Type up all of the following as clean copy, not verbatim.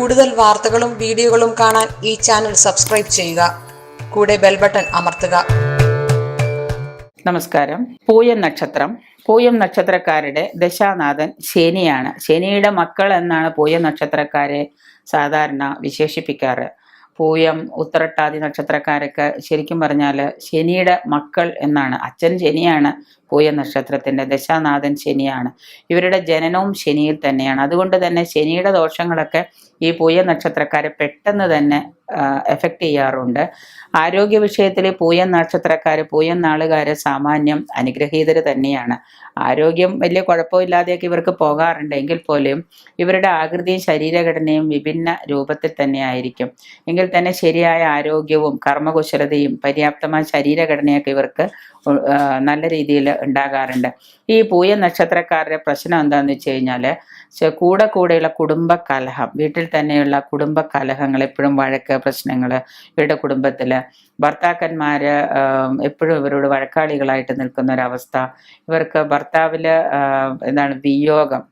കൂടുതൽ വാർത്തകളും വീഡിയോകളും കാണാൻ ഈ ചാനൽ സബ്സ്ക്രൈബ് ചെയ്യുക. കൂടെ ബെൽ ബട്ടൺ അമർത്തുക. നമസ്കാരം. പൂയം നക്ഷത്രം. പൂയം നക്ഷത്രക്കാരുടെ ദശാനാഥൻ ശനിയാണ്. ശനിയുടെ മക്കൾ എന്നാണ് പൂയം നക്ഷത്രക്കാരെ സാധാരണ വിശേഷിപ്പിക്കാറ്. പൂയം, ഉത്രട്ടാതി നക്ഷത്രക്കാരൊക്കെ ശരിക്കും പറഞ്ഞാൽ ശനിയുടെ മക്കൾ എന്നാണ്. അച്ഛൻ ശനിയാണ്, പൂയം നക്ഷത്രത്തിന്റെ ദശാനാഥൻ ശനിയാണ്. ഇവരുടെ ജനനവും ശനിയിൽ തന്നെയാണ്. അതുകൊണ്ട് തന്നെ ശനിയുടെ ദോഷങ്ങളൊക്കെ ഈ പൂയം നക്ഷത്രക്കാരെ പെട്ടെന്ന് തന്നെ എഫക്റ്റ് ചെയ്യാറുണ്ട്. ആരോഗ്യ വിഷയത്തിൽ പൂയം നക്ഷത്രക്കാര്, പൂയം നാളുകാര് സാമാന്യം അനുഗ്രഹീതര് തന്നെയാണ്. ആരോഗ്യം വലിയ കുഴപ്പമില്ലാതെയൊക്കെ ഇവർക്ക് പോകാറുണ്ടെങ്കിൽ പോലും ഇവരുടെ ആകൃതിയും ശരീരഘടനയും വിഭിന്ന രൂപത്തിൽ തന്നെ ആയിരിക്കും. എങ്കിൽ തന്നെ ശരിയായ ആരോഗ്യവും കർമ്മകുശലതയും പര്യാപ്തമായ ശരീരഘടനയൊക്കെ ഇവർക്ക് നല്ല രീതിയിൽ ഉണ്ടാകാറുണ്ട്. ഈ പൂയം നക്ഷത്രക്കാരുടെ പ്രശ്നം എന്താണെന്ന് വെച്ച് കഴിഞ്ഞാൽ കൂടെയുള്ള കുടുംബ കലഹം, വീട്ടിൽ തന്നെയുള്ള കുടുംബ കലഹങ്ങൾ, എപ്പോഴും വഴക്ക്, പ്രശ്നങ്ങൾ, ഇവരുടെ കുടുംബത്തില് ഭർത്താക്കന്മാര് എപ്പോഴും ഇവരോട് വഴക്കാളികളായിട്ട് നിൽക്കുന്ന ഒരവസ്ഥ, ഇവർക്ക് ഭർത്താവില് വിയോഗം,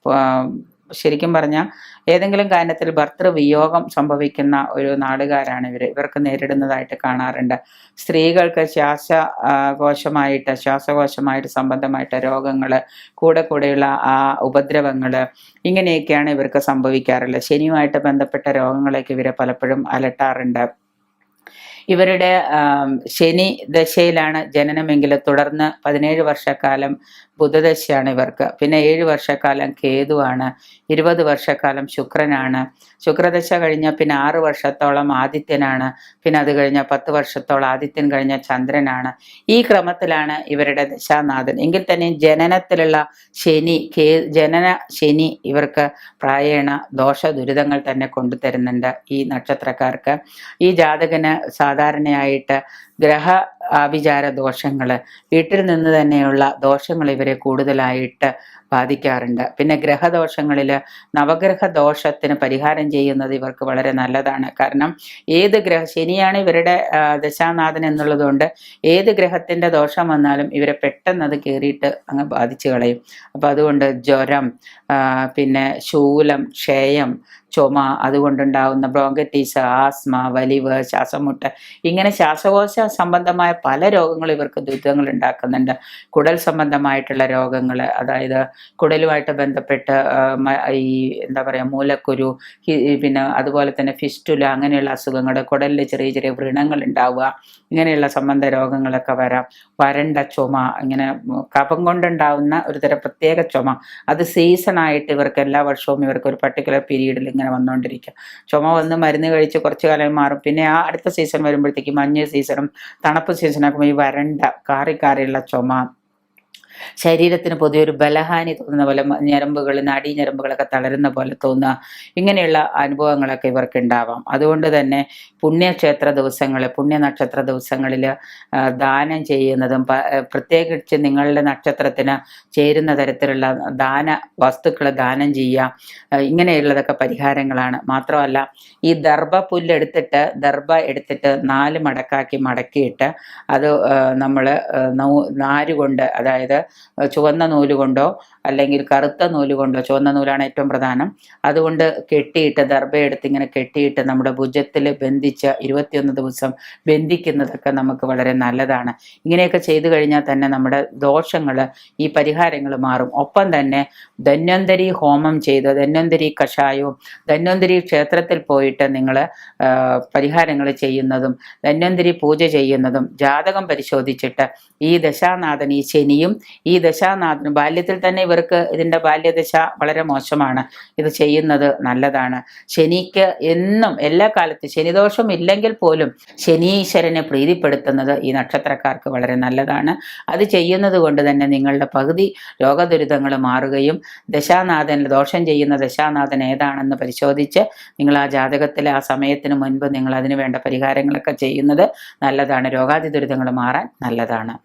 ശരിക്കും പറഞ്ഞാൽ ഏതെങ്കിലും കാര്യത്തിൽ ഭർതൃവിയോഗം സംഭവിക്കുന്ന ഒരു നാടുകാരാണ് ഇവർക്ക് നേരിടുന്നതായിട്ട് കാണാറുണ്ട്. സ്ത്രീകൾക്ക് ശ്വാസകോശമായിട്ട് സംബന്ധമായിട്ട് രോഗങ്ങൾ, കൂടെയുള്ള ആ ഉപദ്രവങ്ങൾ, ഇങ്ങനെയൊക്കെയാണ് ഇവർക്ക് സംഭവിക്കാറുള്ളത്. ശനിയുമായിട്ട് ബന്ധപ്പെട്ട രോഗങ്ങളൊക്കെ ഇവരെ പലപ്പോഴും അലട്ടാറുണ്ട്. ഇവരുടെ ശനി ദശയിലാണ് ജനനമെങ്കിൽ തുടർന്ന് 17 വർഷക്കാലം ബുധദശയാണ് ഇവർക്ക്. പിന്നെ 7 വർഷക്കാലം കേതുവാണ്, 20 വർഷക്കാലം ശുക്രനാണ്. ശുക്രദശ കഴിഞ്ഞ പിന്നെ 6 വർഷത്തോളം ആദിത്യനാണ്. പിന്നെ അത് കഴിഞ്ഞ 10 വർഷത്തോളം ആദിത്യൻ കഴിഞ്ഞ ചന്ദ്രനാണ്. ഈ ക്രമത്തിലാണ് ഇവരുടെ ദശാനാഥൻ. എങ്കിൽ തന്നെ ജനനത്തിലുള്ള ജനന ശനി ഇവർക്ക് പ്രായേണ ദോഷ ദുരിതങ്ങൾ തന്നെ കൊണ്ടുതരുന്നുണ്ട് ഈ നക്ഷത്രക്കാർക്ക്. ഈ ജാതകന് സാധാരണയായിട്ട് ഗ്രഹ ആഭിചാര ദോഷങ്ങൾ, വീട്ടിൽ നിന്ന് തന്നെയുള്ള ദോഷങ്ങൾ ഇവരെ കൂടുതലായിട്ട് ബാധിക്കാറുണ്ട്. പിന്നെ ഗ്രഹദോഷങ്ങളിൽ നവഗ്രഹ ദോഷത്തിന് പരിഹാരം ചെയ്യുന്നത് ഇവർക്ക് വളരെ നല്ലതാണ്. കാരണം ശനിയാണ് ഇവരുടെ ദശാനാഥൻ എന്നുള്ളതുകൊണ്ട് ഏത് ഗ്രഹത്തിന്റെ ദോഷം വന്നാലും ഇവരെ പെട്ടെന്ന് അത് കയറിയിട്ട് അങ്ങ് ബാധിച്ചു കളയും. അപ്പൊ അതുകൊണ്ട് ജ്വരം, പിന്നെ ശൂലം, ക്ഷയം, ചുമ, അതുകൊണ്ടുണ്ടാവുന്ന ബ്രോങ്കറ്റീസ്, ആസ്മ, വലിവ്, ശ്വാസമുട്ട്, ഇങ്ങനെ ശ്വാസകോശ സംബന്ധമായ പല രോഗങ്ങളും ഇവർക്ക് ദുരിതങ്ങൾ ഉണ്ടാക്കുന്നുണ്ട്. കുടൽ സംബന്ധമായിട്ടുള്ള രോഗങ്ങൾ, അതായത് കുടലുമായിട്ട് ബന്ധപ്പെട്ട് ഈ മൂലക്കുരു, പിന്നെ അതുപോലെ തന്നെ ഫിസ്റ്റുല, അങ്ങനെയുള്ള അസുഖങ്ങൾ, കുടലിൽ ചെറിയ ചെറിയ വ്രണങ്ങൾ ഉണ്ടാവുക, ഇങ്ങനെയുള്ള സംബന്ധ രോഗങ്ങളൊക്കെ വരാം. വരണ്ട ചുമ, ഇങ്ങനെ കഫം കൊണ്ടുണ്ടാവുന്ന ഒരു തരം പ്രത്യേക ചുമ, അത് സീസണായിട്ട് ഇവർക്ക് എല്ലാ വർഷവും ഇവർക്ക് ഒരു പർട്ടിക്കുലർ പീരീഡിൽ ഇങ്ങനെ വന്നുകൊണ്ടിരിക്കും. ചുമ വന്ന് മരുന്ന് കഴിച്ച് കുറച്ചു കാലം മാറും. പിന്നെ ആ അടുത്ത സീസൺ വരുമ്പോഴത്തേക്ക് മഞ്ഞ് സീസണും തണുപ്പ് സീസണാക്കുമ്പോൾ ഈ വരണ്ട കാറിയുള്ള ചുമ, ശരീരത്തിന് പൊതുവെ ഒരു ബലഹാനി തോന്നുന്ന പോലെ, ഞരമ്പുകൾ, നാഡീഞരമ്പുകളൊക്കെ തളരുന്ന പോലെ തോന്നുക, ഇങ്ങനെയുള്ള അനുഭവങ്ങളൊക്കെ ഇവർക്ക് ഉണ്ടാവാം. അതുകൊണ്ട് തന്നെ പുണ്യക്ഷേത്ര ദിവസങ്ങൾ, പുണ്യനക്ഷത്ര ദിവസങ്ങളിൽ ദാനം ചെയ്യുന്നതും, പ്രത്യേകിച്ച് നിങ്ങളുടെ നക്ഷത്രത്തിന് ചേരുന്ന തരത്തിലുള്ള ദാന വസ്തുക്കൾ ദാനം ചെയ്യുക, ഇങ്ങനെയുള്ളതൊക്കെ പരിഹാരങ്ങളാണ്. മാത്രമല്ല ഈ ദർഭ എടുത്തിട്ട് 4 മടക്കാക്കി മടക്കിയിട്ട് അത് നമ്മൾ നാരുകൊണ്ട്, അതായത് ചുവന്ന നൂല് കൊണ്ടോ അല്ലെങ്കിൽ കറുത്ത നൂല് കൊണ്ടോ, ചുവന്ന നൂലാണ് ഏറ്റവും പ്രധാനം, അതുകൊണ്ട് കെട്ടിയിട്ട് ദർഭയെടുത്ത് ഇങ്ങനെ കെട്ടിയിട്ട് നമ്മുടെ ഭുജത്തിൽ ബന്ധിച്ച് 21 ദിവസം ബന്ധിക്കുന്നതൊക്കെ നമുക്ക് വളരെ നല്ലതാണ്. ഇങ്ങനെയൊക്കെ ചെയ്തു കഴിഞ്ഞാൽ തന്നെ നമ്മുടെ ദോഷങ്ങൾ, ഈ പരിഹാരങ്ങൾ മാറും. ഒപ്പം തന്നെ ധന്വന്തരി ഹോമം ചെയ്ത്, ധന്വന്തരി കഷായവും ധന്വന്തരി ക്ഷേത്രത്തിൽ പോയിട്ട് നിങ്ങൾ പരിഹാരങ്ങൾ ചെയ്യുന്നതും, ധന്വന്തരി പൂജ ചെയ്യുന്നതും, ജാതകം പരിശോധിച്ചിട്ട് ഈ ദശാനാഥൻ, ഈ ശനിയും ഈ ദശാനാഥനും, ബാല്യത്തിൽ തന്നെ ഇവർക്ക് ഇതിൻ്റെ ബാല്യദശ വളരെ മോശമാണ്, ഇത് ചെയ്യുന്നത് നല്ലതാണ്. ശനിക്ക് എന്നും എല്ലാ കാലത്തും ശനിദോഷം ഇല്ലെങ്കിൽ പോലും ശനീശ്വരനെ പ്രീതിപ്പെടുത്തുന്നത് ഈ നക്ഷത്രക്കാർക്ക് വളരെ നല്ലതാണ്. അത് ചെയ്യുന്നത് കൊണ്ട് തന്നെ നിങ്ങളുടെ പകുതി രോഗദുരിതങ്ങൾ മാറുകയും ദോഷം ചെയ്യുന്ന ദശാനാഥൻ ഏതാണെന്ന് പരിശോധിച്ച് നിങ്ങൾ ആ ജാതകത്തിൽ ആ സമയത്തിന് മുൻപ് നിങ്ങൾ അതിന് വേണ്ട പരിഹാരങ്ങളൊക്കെ ചെയ്യുന്നത് നല്ലതാണ്. രോഗാതി ദുരിതങ്ങൾ മാറാൻ നല്ലതാണ്.